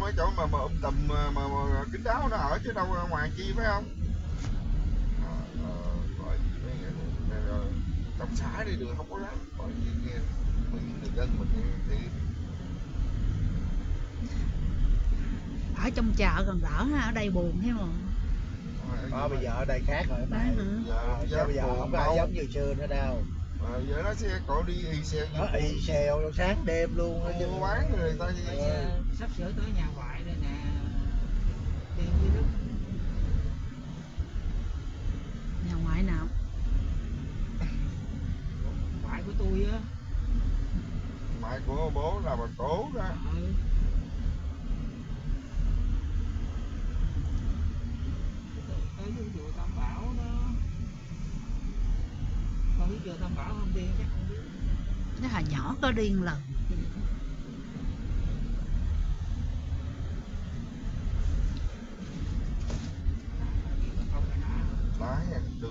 mấy chỗ mà tùm mà kín đáo nó ở chứ đâu ra ngoài chi phải không? Bởi trong xã đi đường không có lắm, bởi vì nghe người dân mình thì ở trong chợ còn đỡ ha, ở đây buồn thấy không? Bây giờ ở đây khác rồi mày. Bây giờ không có ai giống như xưa nữa đâu. Giờ nó xe cổ đi y xèo, nó y xèo sáng đêm luôn á chứ. Mua bán người ta sắp sửa tới nhà ngoại đây nè. Tiền Duy Đức. Nhà ngoại nào? Ngoại của tôi á. Ngoại của bố là bà Cố đó. Tới chùa Tam Bảo đó. Con biết chùa Tam Bảo không đi chắc không biết. Nó hồi nhỏ có đi một lần. Lái đường